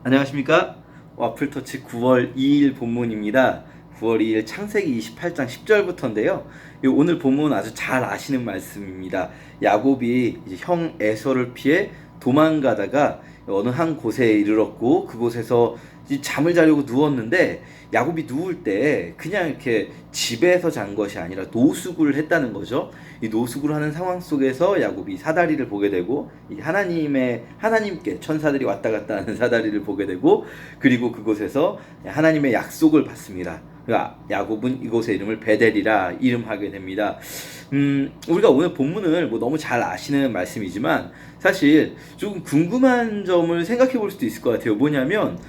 안녕하십니까? 와플터치 9월 2일 본문입니다. 9월 2일 창세기 28장 10절부터인데요. 오늘 본문 아주 잘 아시는 말씀입니다. 야곱이 이제 형 에서를 피해 도망가다가 어느 한 곳에 이르렀고 그곳에서 잠을 자려고 누웠는데 야곱이 누울 때 그냥 이렇게 집에서 잔 것이 아니라 노숙을 했다는 거죠. 이 노숙을 하는 상황 속에서 야곱이 사다리를 보게 되고 이 하나님께 천사들이 왔다 갔다 하는 사다리를 보게 되고 그리고 그곳에서 하나님의 약속을 받습니다. 야곱은 이곳의 이름을 베델이라 이름하게 됩니다. 우리가 오늘 본문을 뭐 너무 잘 아시는 말씀이지만 사실 조금 궁금한 점을 생각해 볼 수도 있을 것 같아요. 뭐냐면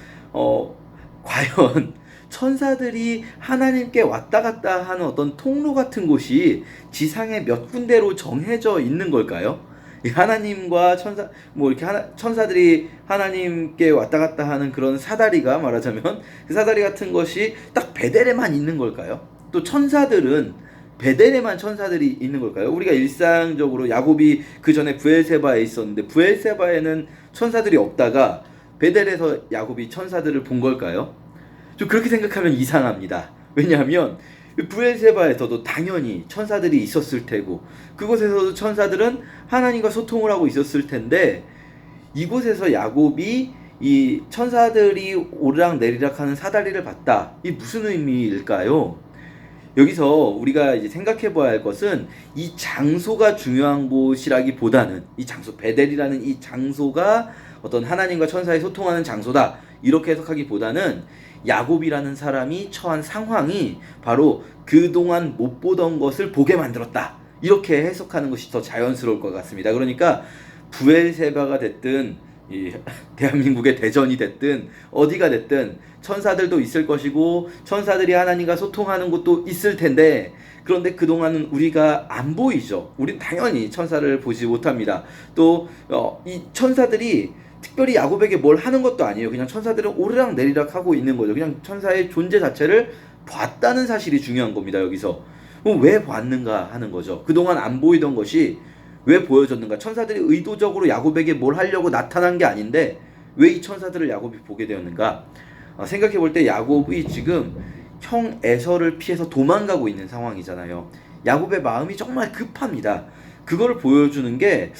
과연 천사들이 하나님께 왔다 갔다 하는 어떤 통로 같은 곳이 지상에 몇 군데로 정해져 있는 걸까요? 하나님과 천사들이 하나님께 왔다 갔다 하는 그런 사다리가 말하자면 그 사다리 같은 것이 딱 베델에만 있는 걸까요? 또 천사들은 베델에만 천사들이 있는 걸까요? 우리가 일상적으로 야곱이 그 전에 브엘세바에 있었는데 브엘세바에는 천사들이 없다가 베델에서 야곱이 천사들을 본 걸까요? 좀 그렇게 생각하면 이상합니다. 왜냐하면 브엘세바에서도 당연히 천사들이 있었을 테고 그곳에서도 천사들은 하나님과 소통을 하고 있었을 텐데 이곳에서 야곱이 이 천사들이 오르락내리락 하는 사다리를 봤다. 이 무슨 의미일까요? 여기서 우리가 이제 생각해 봐야 할 것은 이 장소가 중요한 곳이라기보다는 이 장소, 베델이라는 이 장소가 어떤 하나님과 천사의 소통하는 장소다. 이렇게 해석하기보다는 야곱이라는 사람이 처한 상황이 바로 그동안 못 보던 것을 보게 만들었다. 이렇게 해석하는 것이 더 자연스러울 것 같습니다. 그러니까 부엘세바가 됐든 이 대한민국의 대전이 됐든 어디가 됐든 천사들도 있을 것이고 천사들이 하나님과 소통하는 곳도 있을 텐데 그런데 그동안은 우리가 안 보이죠. 우린 당연히 천사를 보지 못합니다. 또 이 천사들이 특별히 야곱에게 뭘 하는 것도 아니에요. 그냥 천사들은 오르락 내리락 하고 있는 거죠. 그냥 천사의 존재 자체를 봤다는 사실이 중요한 겁니다. 여기서 왜 봤는가 하는 거죠. 그동안 안 보이던 것이 왜 보여졌는가? 천사들이 의도적으로 야곱에게 뭘 하려고 나타난 게 아닌데 왜 이 천사들을 야곱이 보게 되었는가? 생각해 볼 때 야곱이 지금 형 에서를 피해서 도망가고 있는 상황이잖아요. 야곱의 마음이 정말 급합니다. 그걸 보여주는 게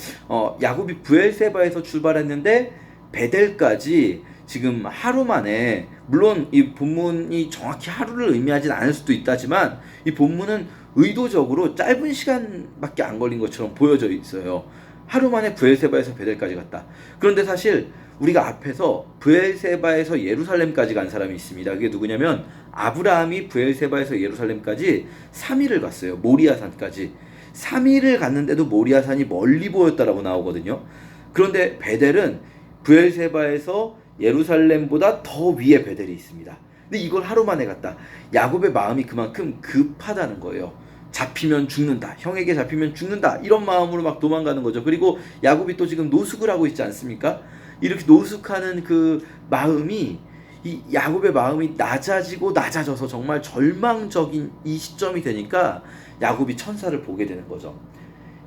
야곱이 브엘세바에서 출발했는데 베델까지 지금 하루 만에, 물론 이 본문이 정확히 하루를 의미하진 않을 수도 있다지만 이 본문은 의도적으로 짧은 시간밖에 안 걸린 것처럼 보여져 있어요. 하루 만에 브엘세바에서 베델까지 갔다. 그런데 사실 우리가 앞에서 브엘세바에서 예루살렘까지 간 사람이 있습니다. 그게 누구냐면 아브라함이 브엘세바에서 예루살렘까지 3일을 갔어요. 모리아산까지. 3일을 갔는데도 모리아산이 멀리 보였다라고 나오거든요. 그런데 베델은 브엘세바에서 예루살렘보다 더 위에 베델이 있습니다. 근데 이걸 하루 만에 갔다. 야곱의 마음이 그만큼 급하다는 거예요. 잡히면 죽는다. 형에게 잡히면 죽는다. 이런 마음으로 막 도망가는 거죠. 그리고 야곱이 또 지금 노숙을 하고 있지 않습니까? 이렇게 노숙하는 그 마음이, 이 야곱의 마음이 낮아지고 낮아져서 정말 절망적인 이 시점이 되니까 야곱이 천사를 보게 되는 거죠.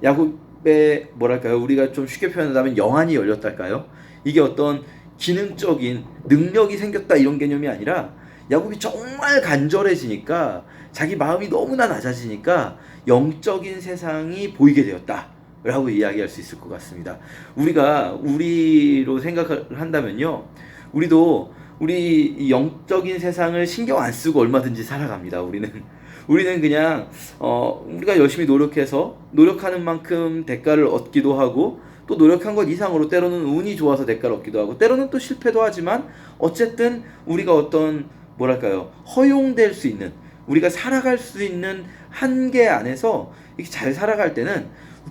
야곱의 뭐랄까요? 우리가 좀 쉽게 표현하자면 영안이 열렸달까요? 이게 어떤 기능적인 능력이 생겼다 이런 개념이 아니라 야곱이 정말 간절해지니까 자기 마음이 너무나 낮아지니까 영적인 세상이 보이게 되었다 라고 이야기할 수 있을 것 같습니다. 우리로 생각을 한다면요, 우리도 우리 영적인 세상을 신경 안 쓰고 얼마든지 살아갑니다. 우리는 그냥 우리가 열심히 노력해서 노력하는 만큼 대가를 얻기도 하고 또 노력한 것 이상으로 때로는 운이 좋아서 대가를 얻기도 하고 때로는 또 실패도 하지만 어쨌든 우리가 어떤 뭐랄까요, 허용될 수 있는, 우리가 살아갈 수 있는 한계 안에서 이렇게 잘 살아갈 때는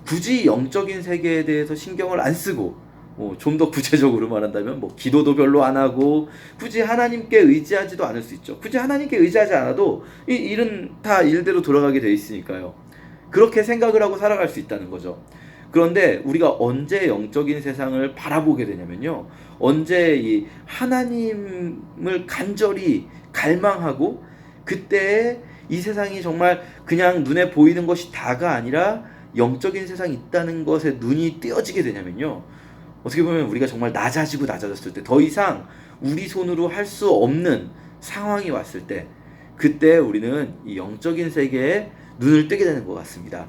굳이 영적인 세계에 대해서 신경을 안 쓰고 좀 더 구체적으로 말한다면 기도도 별로 안 하고 굳이 하나님께 의지하지도 않을 수 있죠. 굳이 하나님께 의지하지 않아도 이 일은 다 일대로 돌아가게 돼 있으니까요. 그렇게 생각을 하고 살아갈 수 있다는 거죠. 그런데 우리가 언제 영적인 세상을 바라보게 되냐면요, 언제 이 하나님을 간절히 갈망하고 그때 이 세상이 정말 그냥 눈에 보이는 것이 다가 아니라 영적인 세상이 있다는 것에 눈이 띄어지게 되냐면요, 어떻게 보면 우리가 정말 낮아졌을 때, 더 이상 우리 손으로 할 수 없는 상황이 왔을 때, 그때 우리는 이 영적인 세계에 눈을 뜨게 되는 것 같습니다.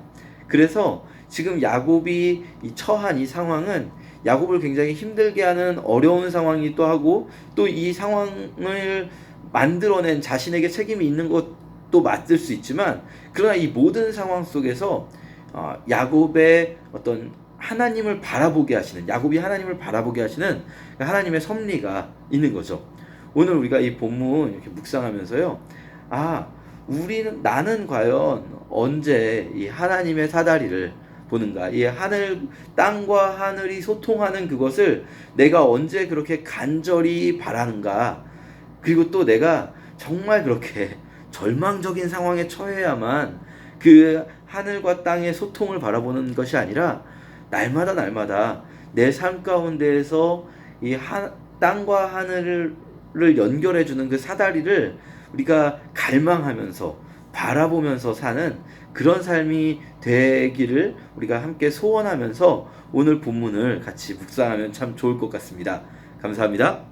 그래서 지금 야곱이 처한 이 상황은 야곱을 굉장히 힘들게 하는 어려운 상황이기도 하고, 또 이 상황을 만들어낸 자신에게 책임이 있는 것도 맞을 수 있지만, 그러나 이 모든 상황 속에서 야곱의 어떤 하나님을 바라보게 하시는, 야곱이 하나님을 바라보게 하시는 하나님의 섭리가 있는 거죠. 오늘 우리가 이 본문 이렇게 묵상하면서요, 나는 과연 언제 이 하나님의 사다리를 보는가, 이 땅과 하늘이 소통하는 그것을 내가 언제 그렇게 간절히 바라는가, 그리고 또 내가 정말 그렇게 절망적인 상황에 처해야만 그 하늘과 땅의 소통을 바라보는 것이 아니라, 날마다 내 삶 가운데에서 땅과 하늘을 연결해주는 그 사다리를 우리가 갈망하면서 바라보면서 사는 그런 삶이 되기를 우리가 함께 소원하면서 오늘 본문을 같이 묵상하면 참 좋을 것 같습니다. 감사합니다.